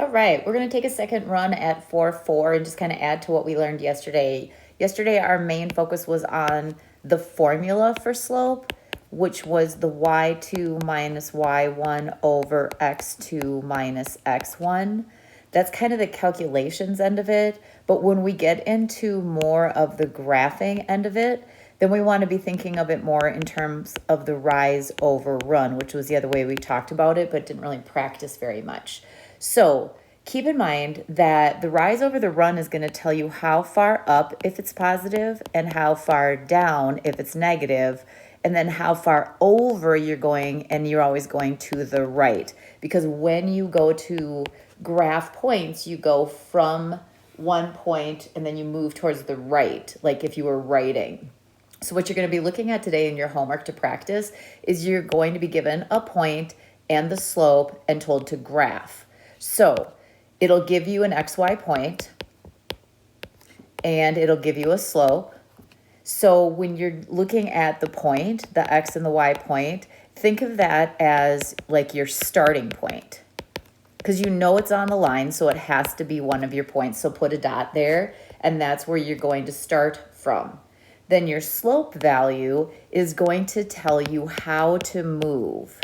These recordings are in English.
All right, we're going to take a second run at 4-4 and just kind of add to what we learned yesterday. Yesterday, our main focus was on the formula for slope, which was the y2 minus y1 over x2 minus x1. That's kind of the calculations end of it. But when we get into more of the graphing end of it, then we want to be thinking of it more in terms of the rise over run, which was the other way we talked about it, but didn't really practice very much. So keep in mind that the rise over the run is going to tell you how far up if it's positive and how far down if it's negative, and then how far over you're going, and you're always going to the right. Because when you go to graph points, you go from one point and then you move towards the right, like if you were writing. So what you're going to be looking at today in your homework to practice is you're going to be given a point and the slope and told to graph. So it'll give you an XY point and it'll give you a slope. So when you're looking at the point, the X and the Y point, think of that as like your starting point. Because you know it's on the line, so it has to be one of your points. So put a dot there, and that's where you're going to start from. Then your slope value is going to tell you how to move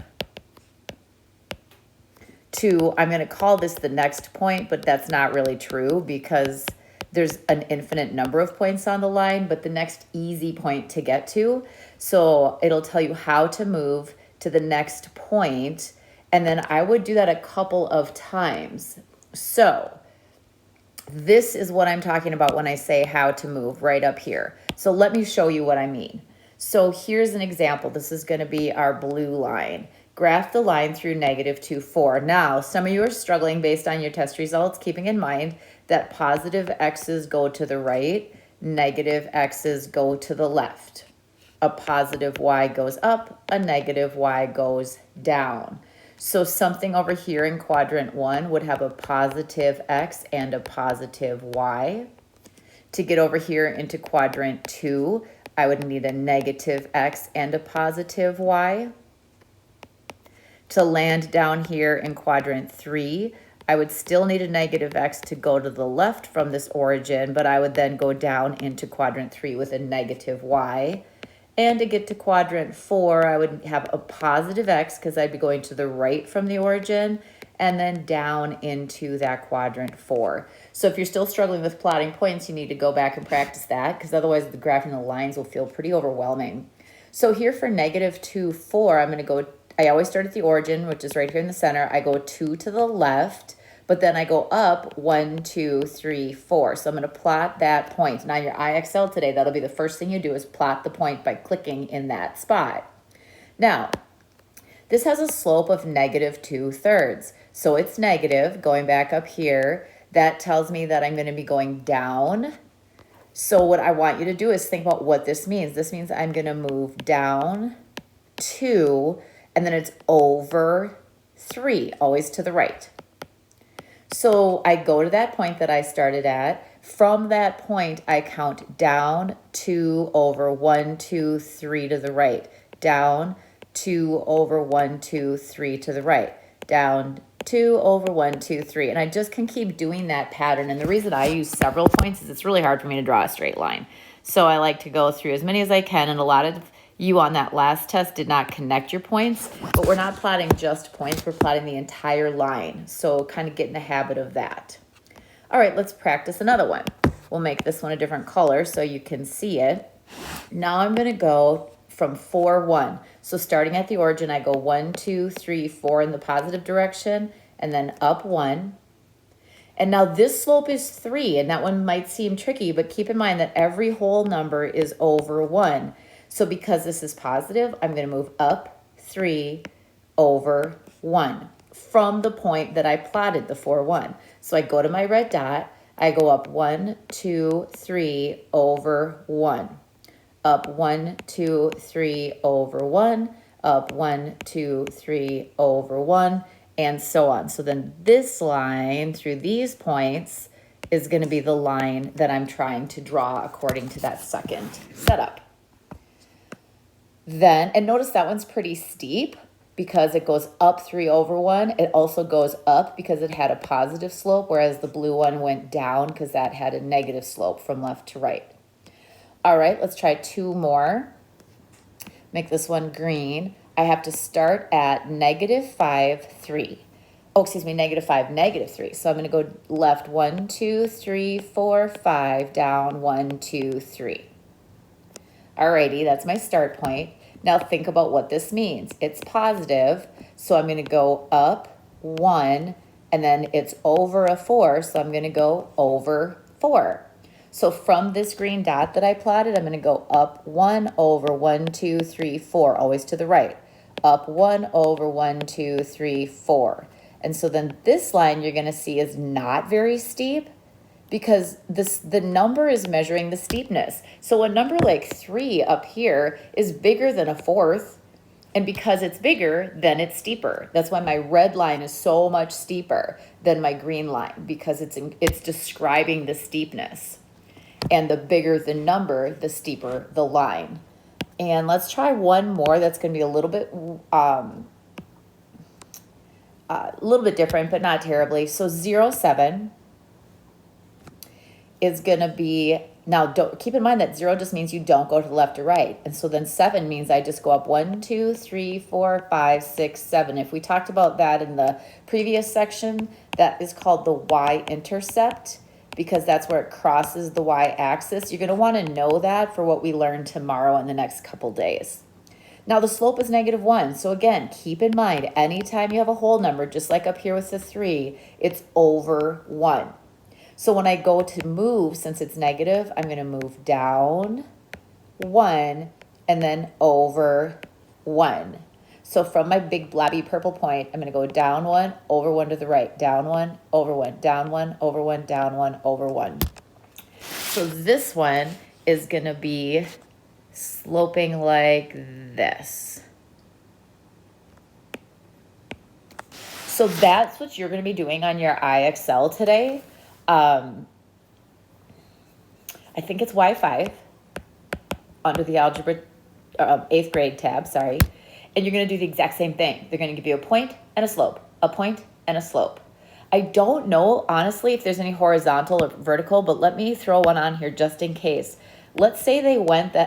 to, I'm going to call this the next point, but that's not really true because there's an infinite number of points on the line, but the next easy point to get to. So it'll tell you how to move to the next point, and then I would do that a couple of times. So this is what I'm talking about when I say how to move right up here. So let me show you what I mean. So here's an example. This is going to be our blue line. Graph the line through -2, 4. Now, some of you are struggling based on your test results, keeping in mind that positive x's go to the right, negative x's go to the left. A positive y goes up, a negative y goes down. So something over here in quadrant 1 would have a positive x and a positive y. To get over here into quadrant 2, I would need a negative x and a positive y. To land down here in quadrant 3, I would still need a negative x to go to the left from this origin, but I would then go down into quadrant 3 with a negative y. And to get to quadrant 4, I would have a positive x because I'd be going to the right from the origin, and then down into that quadrant 4. So if you're still struggling with plotting points, you need to go back and practice that, because otherwise the graphing the lines will feel pretty overwhelming. So here for -2, 4, I'm going to go, I always start at the origin, which is right here in the center. I go 2 to the left, but then I go up 1, 2, 3, 4. So I'm going to plot that point. Now your IXL today, that'll be the first thing you do is plot the point by clicking in that spot. Now, this has a slope of -2/3. So it's negative, going back up here. That tells me that I'm going to be going down. So what I want you to do is think about what this means. This means I'm going to move down 2, and then it's over 3, always to the right. So I go to that point that I started at. From that point, I count down 2 over 1, 2, 3 to the right. Down 2 over 1, 2, 3 to the right. Down 2 over 1, 2, 3. And I just can keep doing that pattern. And the reason I use several points is it's really hard for me to draw a straight line. So I like to go through as many as I can, and a lot of you on that last test did not connect your points, but we're not plotting just points, we're plotting the entire line. So kind of get in the habit of that. All right, let's practice another one. We'll make this one a different color so you can see it. Now I'm going to go from 4, 1. So starting at the origin, I go 1, 2, 3, 4 in the positive direction, and then up 1. And now this slope is 3, and that one might seem tricky, but keep in mind that every whole number is over 1. So because this is positive, I'm going to move up 3 over 1 from the point that I plotted the 4, 1. So I go to my red dot, I go up 1, 2, 3 over 1. Up 1, 2, 3 over 1. Up 1, 2, 3 over 1, and so on. So then this line through these points is going to be the line that I'm trying to draw according to that second setup. Then, and notice that one's pretty steep. because it goes up 3 over 1. It also goes up because it had a positive slope, whereas the blue one went down because that had a negative slope from left to right. All right, let's try 2 more. Make this one green. I have to start at -5, 3. Oh, excuse me, -5, -3. So I'm going to go left 1, 2, 3, 4, 5, down 1, 2, 3. Alrighty, that's my start point. Now think about what this means. It's positive, so I'm going to go up 1, and then it's over a 4, so I'm going to go over 4. So from this green dot that I plotted, I'm going to go up 1 over 1, 2, 3, 4, always to the right. Up 1 over 1, 2, 3, 4. And so then this line you're going to see is not very steep, because the number is measuring the steepness. So a number like 3 up here is bigger than a 4th, and because it's bigger, then it's steeper. That's why my red line is so much steeper than my green line, because it's describing the steepness. And the bigger the number, the steeper the line. And let's try one more that's going to be a little bit different, but not terribly. So 0, 7 is going to be, now keep in mind that 0 just means you don't go to the left or right. And so then 7 means I just go up 1, 2, 3, 4, 5, 6, 7. If we talked about that in the previous section, that is called the y-intercept, because that's where it crosses the y-axis. You're going to want to know that for what we learn tomorrow in the next couple days. Now the slope is -1. So again, keep in mind, anytime you have a whole number, just like up here with the 3, it's over 1. So when I go to move, since it's negative, I'm going to move down 1 and then over 1. So from my big blobby purple point, I'm going to go down 1, over 1 to the right, down 1, over 1, down 1, over 1, down 1, over 1. So this one is going to be sloping like this. So that's what you're going to be doing on your IXL today. I think it's Y5 under the algebra 8th grade tab, sorry. And you're going to do the exact same thing. They're going to give you a point and a slope, a point and a slope. I don't know, honestly, if there's any horizontal or vertical, but let me throw one on here just in case. Let's say they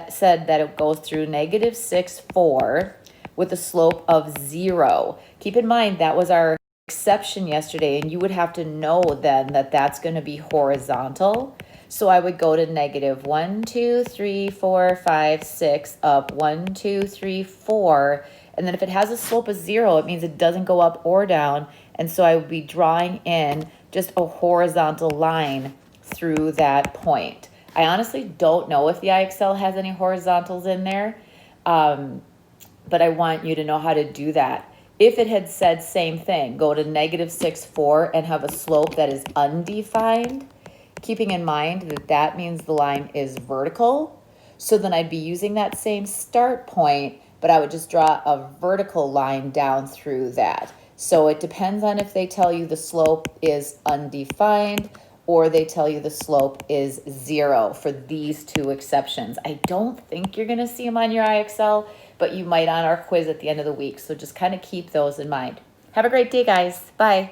said that it goes through -6, 4 with a slope of 0. Keep in mind that was our exception yesterday, and you would have to know then that that's going to be horizontal. So I would go to -1, 2, 3, 4, 5, 6, up 1, 2, 3, 4. And then if it has a slope of 0, it means it doesn't go up or down. And so I would be drawing in just a horizontal line through that point. I honestly don't know if the IXL has any horizontals in there, but I want you to know how to do that. If it had said same thing, go to -6, 4 and have a slope that is undefined, keeping in mind that that means the line is vertical. So then I'd be using that same start point, but I would just draw a vertical line down through that. So it depends on if they tell you the slope is undefined or they tell you the slope is 0 for these two exceptions. I don't think you're going to see them on your IXL, but you might on our quiz at the end of the week. So just kind of keep those in mind. Have a great day, guys. Bye.